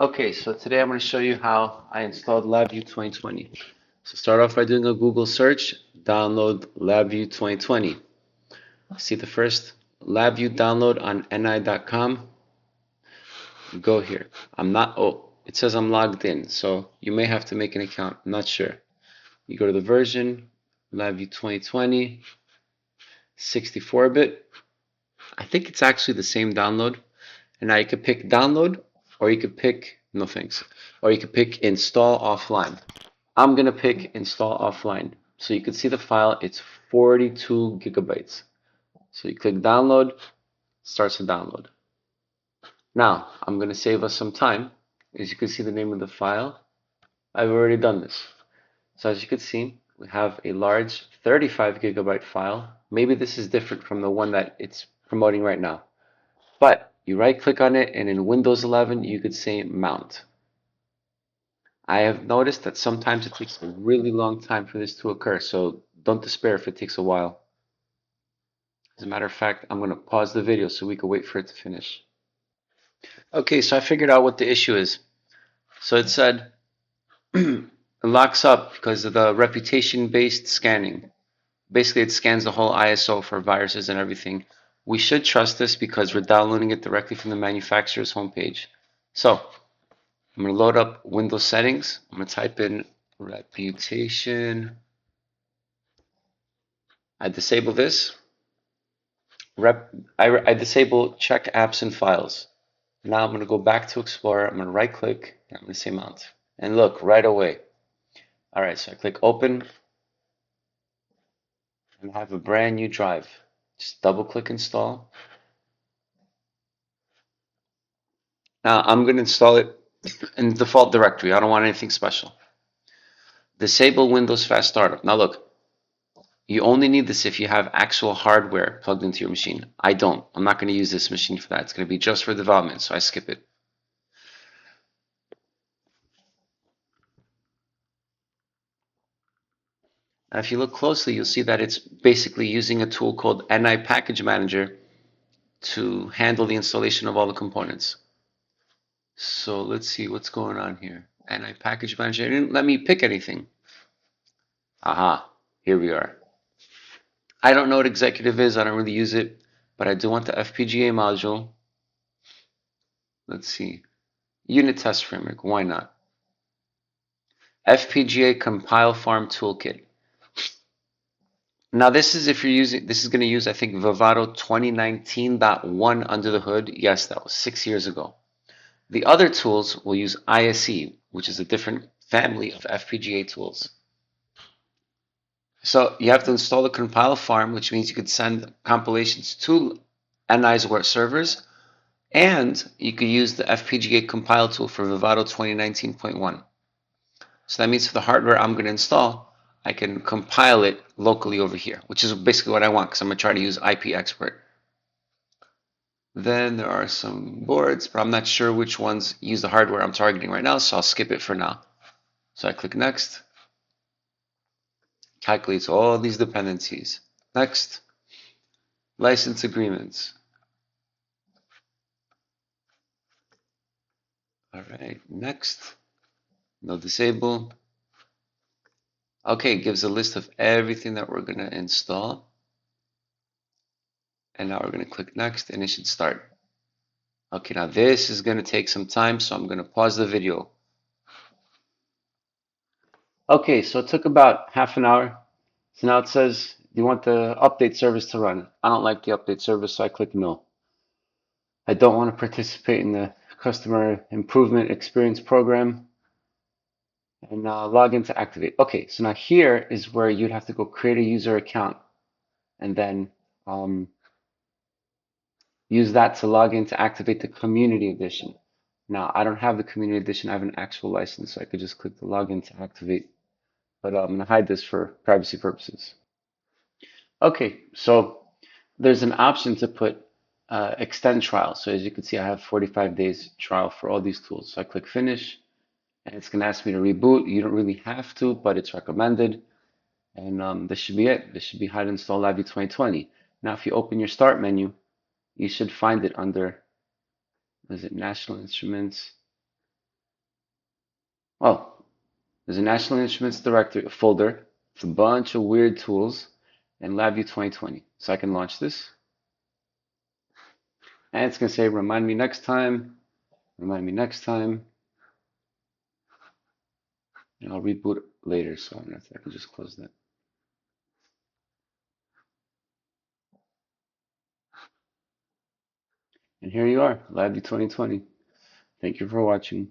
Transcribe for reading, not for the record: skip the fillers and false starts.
Okay, so today I'm going to show you how I installed LabVIEW 2020. So start off by doing a Google search, download LabVIEW 2020. See the first LabVIEW download on ni.com. Go here. It says I'm logged in, so you may have to make an account. I'm not sure. You go to the version, LabVIEW 2020, 64-bit. I think it's actually the same download. And now you could pick download, or you could pick, no thanks, or you could pick install offline. I'm gonna pick install offline. So you can see the file, it's 42 gigabytes. So you click download, starts to download. Now, I'm gonna save us some time. As you can see the name of the file, I've already done this. So as you can see, we have a large 35 gigabyte file. Maybe this is different from the one that it's promoting right now. But you right click on it and in Windows 11, you could say mount. I have noticed that sometimes it takes a really long time for this to occur, so don't despair if it takes a while. As a matter of fact, I'm going to pause the video so we can wait for it to finish. Okay, so I figured out what the issue is. So it said it locks up because of the reputation-based scanning. Basically, it scans the whole ISO for viruses and everything. We should trust this because we're downloading it directly from the manufacturer's homepage. So I'm going to load up Windows settings. I'm going to type in reputation. I disable this. I disable check apps and files. Now I'm going to go back to Explorer. I'm going to right click. I'm going to say mount. And look, right away. All right, so I click open and I have a brand new drive. Just double click install. Now I'm going to install it in the default directory. I don't want anything special. Disable Windows Fast Startup. Now look, you only need this if you have actual hardware plugged into your machine. I don't. I'm not going to use this machine for that. It's going to be just for development, so I skip it. Now, if you look closely, you'll see that it's basically using a tool called NI Package Manager to handle the installation of all the components. So let's see what's going on here. NI Package Manager, it didn't let me pick anything. Aha, here we are. I don't know what executive is, I don't really use it, but I do want the FPGA module. Let's see. Unit test framework, why not? FPGA compile farm toolkit. Now this is if you're using, this is going to use, I think, Vivado 2019.1 under the hood. Yes, that was 6 years ago. The other tools will use ISE, which is a different family of FPGA tools. So you have to install the compile farm, which means you could send compilations to NI's servers, and you could use the FPGA compile tool for Vivado 2019.1. So that means for the hardware I'm going to install, I can compile it locally over here, which is basically what I want because I'm going to try to use IP expert. Then there are some boards, but I'm not sure which ones use the hardware I'm targeting right now, so I'll skip it for now. So I click next. Calculates all these dependencies. Next. License agreements. All right, next. No disable. Okay, it gives a list of everything that we're going to install. And now we're going to click next and it should start. Okay, now this is going to take some time, so I'm going to pause the video. Okay, so it took about half an hour. So now it says, do you want the update service to run? I don't like the update service, so I click no. I don't want to participate in the customer improvement experience program. And log in to activate. Okay, so now here is where you'd have to go create a user account and then use that to log in to activate the community edition. Now, I don't have the community edition, I have an actual license, so I could just click the login to activate. But I'm going to hide this for privacy purposes. Okay, so there's an option to put extend trial. So as you can see, I have 45 days trial for all these tools. So I click finish, and it's going to ask me to reboot. You don't really have to, but it's recommended. And this should be it. This should be how to install LabVIEW 2020. Now, if you open your start menu, you should find it under, is it National Instruments? Oh, there's a National Instruments directory folder with a bunch of weird tools and LabVIEW 2020. So I can launch this. And it's going to say, remind me next time, remind me next time. And I'll reboot later, so I can just close that. And here you are, LabVIEW 2020. Thank you for watching.